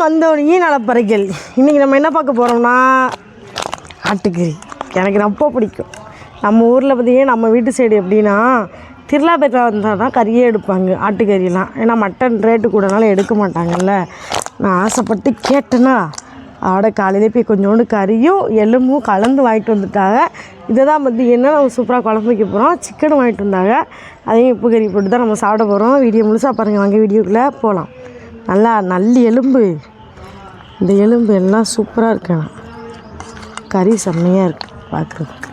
வந்தோடனே நலப்பறைகள். இன்றைக்கி நம்ம என்ன பார்க்க போகிறோம்னா ஆட்டுக்கறி. எனக்கு ரொம்ப பிடிக்கும். நம்ம ஊரில் பார்த்திங்கன்னா நம்ம வீட்டு சைடு எப்படின்னா திருவிழா பேட்டா வந்தால் தான் கறியே எடுப்பாங்க, ஆட்டுக்கறியெலாம். ஏன்னா மட்டன் ரேட்டு கூடனால எடுக்க மாட்டாங்கல்ல. நான் ஆசைப்பட்டு கேட்டேன்னா ஆட காலையிலே போய் கொஞ்சோண்டு கறியும் எலும்பும் கலந்து வாங்கிட்டு வந்துட்டாங்க. இதை தான் பார்த்திங்கன்னா நம்ம சூப்பராக குழம்பு வைக்க போகிறோம். சிக்கன் வாங்கிட்டு வந்தாங்க, அதையும் உப்பு கறி போட்டு தான் நம்ம சாப்பிட போகிறோம். வீடியோ முழுசாக பாருங்கள், வாங்க வீடியோக்குள்ளே போகலாம். நல்லா நல்லி எலும்பு, இந்த எலும்பு எல்லாம் சூப்பராக இருக்குண்ணா. கறி செம்மையாக இருக்குது பார்க்குறதுக்கு.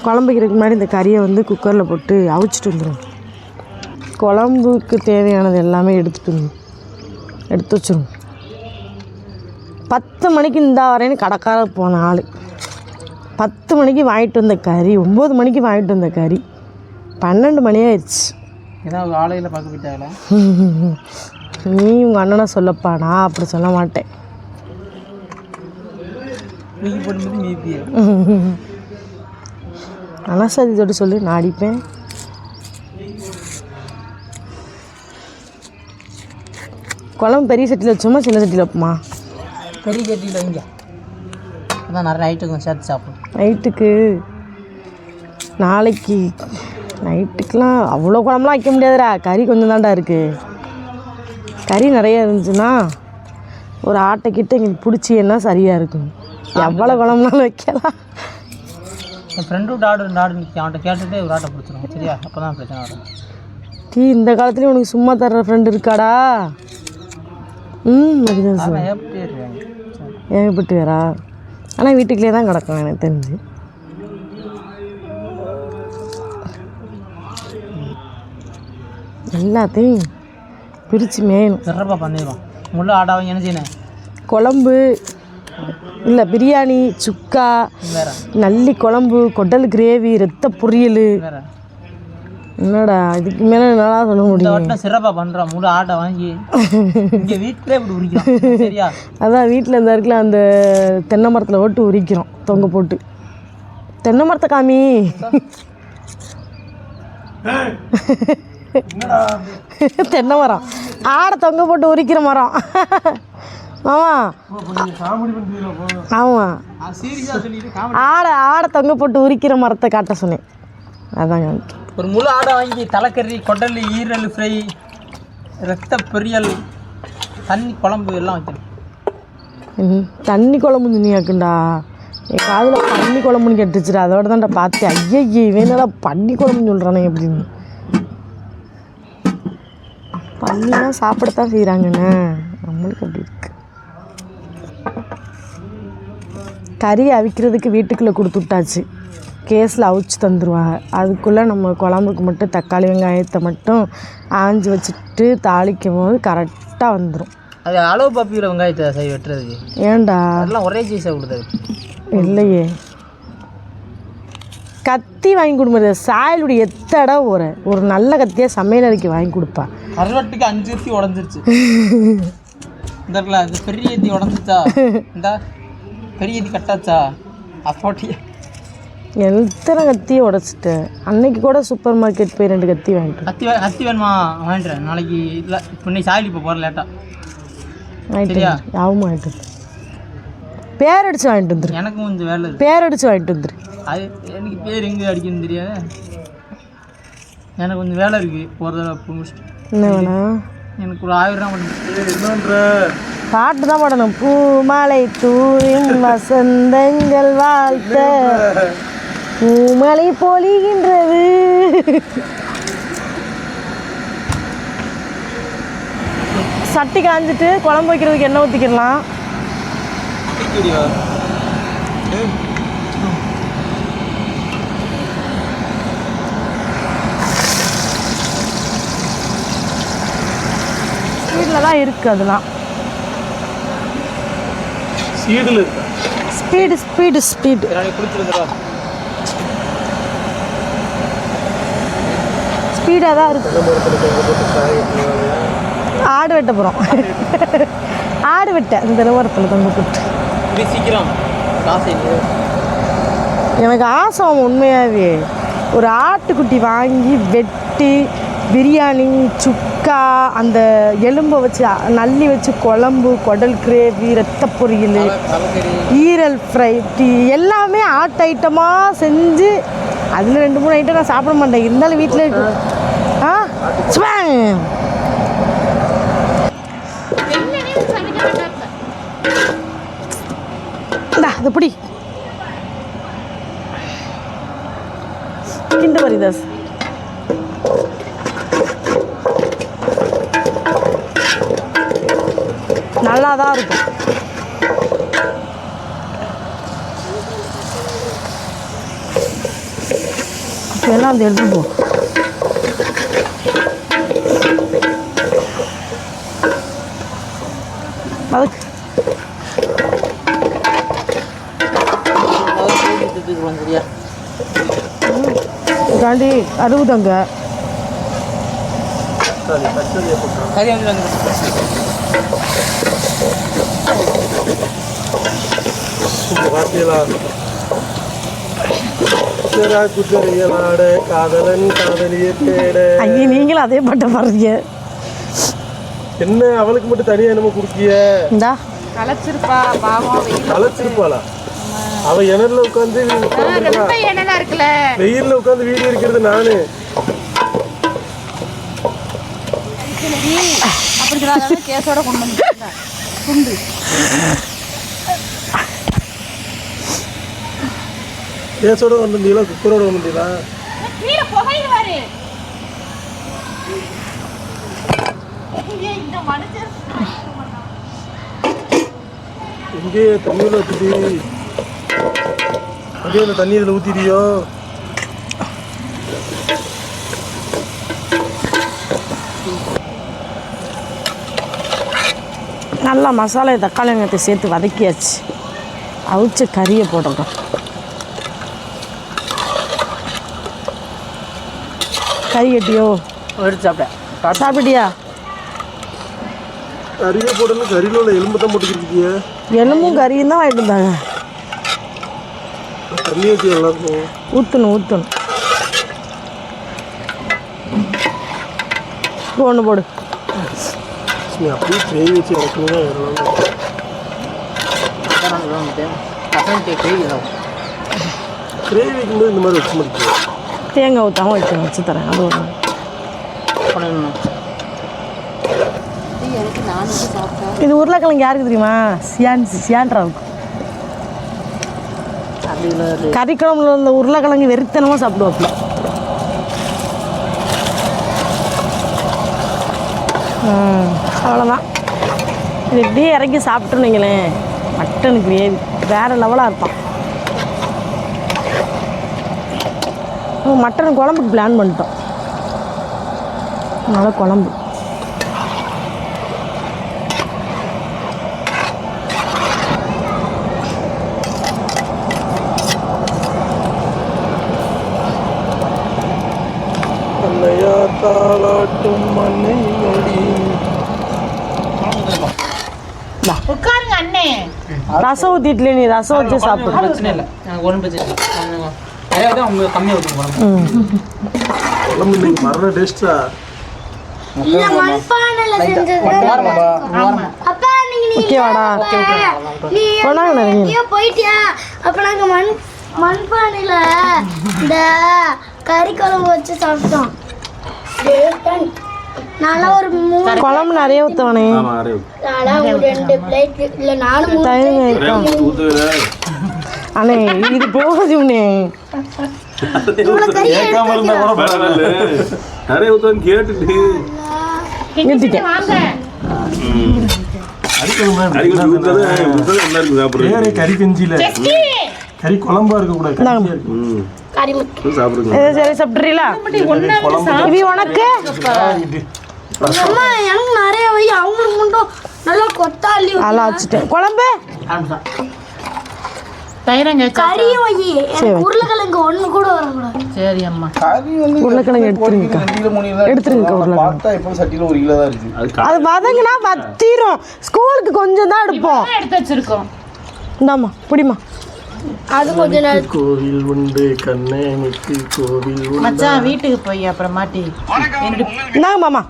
குழம்பு வைக்கிறதுக்கு முன்னாடி இந்த கறியை வந்து குக்கரில் போட்டு அவிச்சிட்டு வந்துடும். குழம்புக்கு தேவையானது எல்லாமே எடுத்து வச்சிடும். 10 மணிக்கு இந்த வரேன்னு கடைக்கார போன ஆள் 10 மணிக்கு வாங்கிட்டு வந்த கறி 9 மணிக்கு வாங்கிட்டு வந்த கறி 12 மணி ஆயிடுச்சு. ஏதாவது ஆலையில் பார்க்க போயிட்டாங்களா? நீ உங்கள் அண்ணனை சொல்லப்பா, நான் அப்படி சொல்ல மாட்டேன். அனசாதித்தோடு சொல்லி நான் அடிப்பேன். குழம்பு பெரிய சட்டியில் வச்சோமா சின்ன சட்டியில் வைப்போமா? பெரிய சட்டியில் வைங்க, அதான் நிறைய நைட்டுக்கு சேர்த்து சாப்பிடும். நைட்டுக்கு நாளைக்கு நைட்டுக்கெலாம் அவ்வளோ குழம்புலாம் வைக்க முடியாதுடா. கறி கொஞ்சம் தாண்டா இருக்குது. கறி நிறையா இருந்துச்சுன்னா ஒரு ஆட்டைக்கிட்ட எங்களுக்கு பிடிச்சின்னா சரியாக இருக்கும். எவ்வளோ குழம்புனாலும் வைக்கலாம். என் ஃப்ரெண்டு விட்டு ஆடு நிற்கும், அவன்கிட்ட கேட்டுட்டு ஒரு ஆட்டை பிடிச்சிருவோம். சரியா? அப்போ தான் பிரச்சனை வரும். இந்த காலத்துலேயும் உனக்கு சும்மா தர்ற ஃப்ரெண்டு இருக்காடா? ஏகப்பட்டு வேறா. ஆனால் வீட்டுக்குள்ளே தான் கிடக்கும் எனக்கு தெரிஞ்சு. எல்லாத்தையும் பிரித்து மேயணும். சிறப்பாக பண்ணிடுவோம். முள்ள ஆடாவங்க என்ன செய்யணும்? குழம்பு இல்லை, பிரியாணி, சுக்கா, நல்லி குழம்பு, குடல் கிரேவி, ரத்த பொரியல். என்னடா இதுக்கு மேலே நல்லா சொல்ல முடியும்? சிறப்பாக பண்ணுறோம். முழு ஆட்டை வாங்கி இங்கே வீட்டிலே இப்படி உரிக்கிறோம். சரியா? அதான் வீட்டில் இந்த இடத்துல அந்த தென்னை மரத்தில் ஓட்டு உரிக்கிறோம், தொங்க போட்டு. தென்னை மரத்தை காமி. தென்னை மரம் ஆடை தொங்க போட்டு உரிக்கிற மரம். ஆமாம் ஆமாம், ஆடை தொங்க போட்டு உரிக்கிற மரத்தை காட்ட சொன்னேன். அதாங்க ஒரு முழு ஆடை வாங்கி தலைக்கறி, குடல், ஈரல் ஃப்ரை, ரத்த பொரியல், தண்ணி குழம்பு எல்லாம் வைக்கணும். தண்ணி குழம்பு துணியாக்குண்டா. என் காதில் பன்னி குழம்புன்னு கேட்டுச்சுடா. அதோட தான்டா பார்த்தேன். ஐயய்யே வேணாடா பன்னி குழம்புன்னு சொல்கிறானே எப்படின்னு. பன்னிலாம் சாப்பிடத்தான் செய்கிறாங்கண்ணே, நம்மளுக்கு அப்படி இருக்கு. கறி அவிக்கிறதுக்கு வீட்டுக்குள்ளே கொடுத்து விட்டாச்சு. கேஸில் அவிச்சு தந்துடுவாங்க. அதுக்குள்ளே நம்ம குழம்புக்கு மட்டும் தக்காளி வெங்காயத்தை மட்டும் ஆஞ்சி வச்சுட்டு தாளிக்கும் போது கரெக்டாக வந்துடும். அது அளவு பாப்பியில் வெங்காயத்தை சை வெட்டுறதுக்கு ஏன்டா அதெல்லாம் ஒரே சைஸாக கொடுத்தது இல்லையே. கத்தி வாங்கி கொடுப்பது சாயலுடைய எத்தடா ஒரு நல்ல கத்தியாக சமையல் அறைக்கு வாங்கி கொடுப்பா. அறுவட்டுக்கு 5 கத்தி உடஞ்சிருச்சு. இந்த பெரிய ஏத்தி உடஞ்சிச்சா? இந்த பெரிய ஏத்தி கட்டாச்சா? அப்போட்டி எத்தனை கத்தியை உடச்சிட்டேன். அன்னைக்கு கூட சூப்பர் மார்க்கெட் போய் 2 கத்தி வாங்கிட்டேன். கத்தி வேணுமா? வாங்கிட்டுறேன் நாளைக்கு. இல்லை இப்போ இன்னைக்கு சாயல் இப்போ போகிற லேட்டாக வாங்கிட்டு யாவும் வாங்கிட்டு வந்து பேர் அடித்து வாங்கிட்டு வந்துரு. எனக்கும் கொஞ்சம் வேலை பேர் அடித்து வாங்கிட்டு வந்துரு. அது எனக்கு பேர் எங்கே அடிக்கணும்னு தெரியாது. எனக்கு கொஞ்சம் வேலை இருக்குது. போகிறத முடிச்சுட்டு என்ன வேணா எனக்கு ஒரு 1000 ரூபா பாட்டு தான் பாடணும். பூமலை தூயும் வசந்தங்கள் வாழ்த்த பூமலை பொழிகின்றது. சட்டி காஞ்சிட்டு குழம்பு வைக்கிறதுக்கு எண்ணெய் ஊற்றிக்கிடலாம். ஸ்பீடில் தான் இருக்குது. அதெல்லாம் ஸ்பீடு ஸ்பீடாக தான் இருக்குது. ஆடு வெட்ட போகிறோம். ஆடு வெட்ட இந்த நிலவரத்தில் தொங்க போட்டு சீக்கிரம் எனக்கு ஆசை. உண்மையாகவே ஒரு ஆட்டுக்குட்டி வாங்கி வெட்டி பிரியாணி, சுக்கா, சுக்கா, அந்த எலும்பை வச்சு நல்லி வச்சு குழம்பு, குடல் கிரேவி, ரத்த பொரியல், ஈரல் ஃப்ரை, எல்லாமே ஆட் ஐட்டமாக செஞ்சு அதில் 2-3 ஐட்டம் நான் சாப்பிட மாட்டேன். இருந்தாலும் வீட்டில் இருக்கு. ஆ அது பிடி கிண்டு பரிதாஸ். நல்லா தான் இருக்கும். எல்லாம் அந்த எடுத்து போ. அதுக்கு காண்டி 60ங்க. ஐயா நீங்களும் அதே பாட்டை பாடுறீங்க. என்ன அவளுக்கு மட்டும் தனியா என்னமோ குடுக்கிய? இந்தா கலச்சிருப்பா பாவம். கலச்சிருப்பாளா? அவ எனர்ல உட்காந்து வெயில்ல உட்காந்து வீடியோ எடுக்கிறது நானு. அப்படி சொல்லாத கேஸோட கொண்டு வந்து கேஸோட கொண்டு வந்தீங்களா குக்கரோட கொண்டு வந்தீங்களா? இங்கே தண்ணியில் வச்சுட்டு அதே அந்த தண்ணி இதில் ஊற்றிட்டியோ? நல்லா மசாலா தக்காளி வெங்காயத்தை சேர்த்து வதக்கியாச்சு. அவிச்ச கறியை போடுறோம். கறி கட்டியோ எடுத்து சாப்பிட்டேன். சாப்பிட்டியா? கறியை போடணும். கறியில் உள்ள எலும்பு தான் போட்டுக்கிட்டு எலும்பும் கறியும் தான் வாங்கிட்டு இருந்தாங்க. தண்ணி ஊற்றி நல்லாயிருக்கும். ஊற்றணும். ஒன்று போடு. அப்படியே கிரேவி வச்சு இறக்கணும். கிரேவி வைக்கும்போது இந்த மாதிரி வச்சு முடிக்கும். தேங்காய் ஊற்றாமல் வச்சு தரேன். அது ஒன்று இது உருளைக்கிழங்கு யாருக்கு தெரியுமா? சியான்ட்ராவுக்கு. கறிக்குழம்புல இருந்த உருளைக்கிழங்கு வெறித்தனமாக சாப்பிடுவாப்புல. அவ்வளோதான். இது இப்படியே இறக்கி சாப்பிட்டுருந்தீங்களேன். மட்டன் கிரேவி வேறு லெவலாக இருப்பான். மட்டன் குழம்புக்கு பிளான் பண்ணிட்டோம். அதனால குழம்பு தாளாட்டும் மண்ணை நொடி. உட்காருங்க அண்ணே. ரசம் ஊற்றிட்டுல நீ ரசம் வச்சு சாப்பிடு. பிரச்சனை இல்லை. எனக்கு ஒன்றும் பிரச்சனை இல்லை. நிறையா தான் உங்களுக்கு கம்மியாக ஊற்றுங்க. குழம்பு இன்னைக்கு மரண டேஸ்டா. ஓகேவாடா? போயிட்டியா? அப்ப நாங்க மண்பானையில இந்த கறி குழம்பு வச்சு சாப்பிட்டோம். நானும் ஒரு 3 குழம்பு நிறைய ஊற்றவனே. நானும் 2 பிளேட் இல்லை 4 அண்ணே இது போகுதுண்ணே. நிறைய ஊத்தம் கேட்டுட்டு கறி கஞ்சியில கறி குழம்பா இருக்க கூடாது. சரி சாப்பிட்றீங்களா? இது உனக்கு எனக்கு நிறைய வை. அவங்களுக்கு மட்டும் நல்லா கொத்தாளி அதெல்லாம் வச்சுட்டேன். குழம்பு கறியும் வை. உருளைக்கிழங்கு ஒன்று கூட வரக்கூடாது. சரி அம்மா. உருளைக்கிழங்கு எடுத்துருங்கக்கா. எடுத்துருங்கக்கா உருளைக்கிழங்கு. அது வதங்கினா வத்திரும். ஸ்கூலுக்கு கொஞ்சம் தான் எடுப்போம். எடுத்து வச்சிருக்கோம். இந்தாம்மா பிடிமா. அது கொஞ்ச நேரம் கோவில் உண்டு கண்ணனுக்கு கோவில் மச்சான் வீட்டுக்கு போய் அப்புறம் மாட்டி இந்தாங்க மாமா.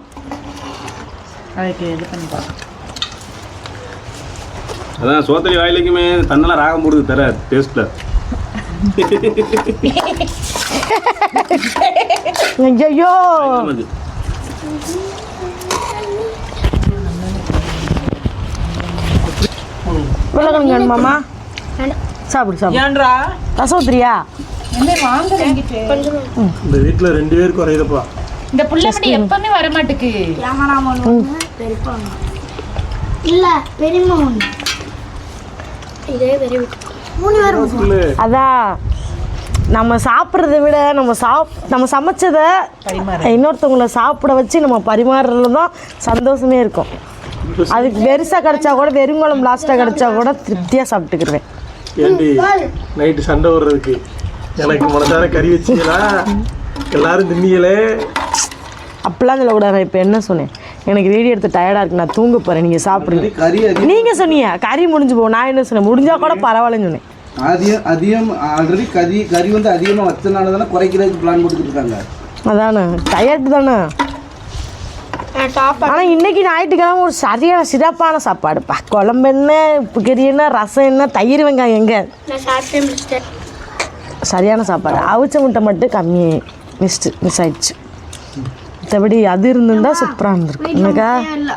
அதுக்கு இது பண்ணி பார்க்கலாம். அதான் சோத்தடி வாயிலைக்குமே தன்னெல்லாம் ராகம் போடுது தர டேஸ்ட்டில். ஐயோ உருளைக்கிழங்கு வேணுமாம்மா? சாப்பிடு சாப்பிடு. ஏன்டா ரசம் ஊத்துறியா? என்ன வாங்க வாங்கிட்டு இந்த வீட்டுல 2 பேர் குறையுதப்பா. இந்த புள்ள மணி எப்பவுமே வர மாட்டுக்கு. ஏமாடாம ஒன்று பெரியப்பா ஒன்று இல்லை பெரியம்மா ஒன்று இதே பெரிய 3 பேரும் இல்ல அதான் நம்ம சாப்பிட்றத விட நம்ம சமைச்சதை இன்னொருத்தவங்கள சாப்பிட வச்சு நம்ம பரிமாறுறதுல தான் சந்தோஷமே இருக்கும். அதுக்கு பெருசாக கிடச்சா கூட வெறுங்குழம்பு லாஸ்ட்டாக கிடச்சா கூட திருப்தியாக சாப்பிட்டுக்கிடுவேன். ஏண்டி நைட்டு சண்டை வர்றதுக்கு எனக்கு மனசார கறி வச்சீங்களா? எல்லாரும் தின்னீங்களே. அப்படிலாம் சொல்லக்கூடாது. இப்போ என்ன சொன்னேன்? எனக்கு வீடியோ எடுத்து டயர்டாக இருக்கு, நான் தூங்க போகிறேன், நீங்கள் சாப்பிடுங்க. கறி நீங்கள் சொன்னீங்க கறி முடிஞ்சு போகும். நான் என்ன சொன்னேன்? முடிஞ்சால் கூட பரவாயில்லன்னு சொன்னேன். அதிகம் ஆல்ரெடி கறி வந்து அதிகமாக வச்சனால தானே குறைக்கிறதுக்கு பிளான் போட்டுக்கிட்டு இருக்காங்க. அதானே டயர்டு தானே. ஆனால் இன்றைக்கி ஞாயிற்றுக்கிழமை ஒரு சரியான சிறப்பான சாப்பாடுப்பா. குழம்பு என்ன, உப்பு கறி என்ன, ரசம் என்ன, தயிர் வெங்காயம் எங்கே, நான் சாப்பிட்டே முடிச்சிட்டேன். சரியான சாப்பாடு. அவிச்ச முட்டை மட்டும் கம்மி மிஸ் ஆயிடுச்சு. மற்றபடி அது இருந்திருந்தா சூப்பராக இருந்திருக்கும். என்னக்கா இல்லை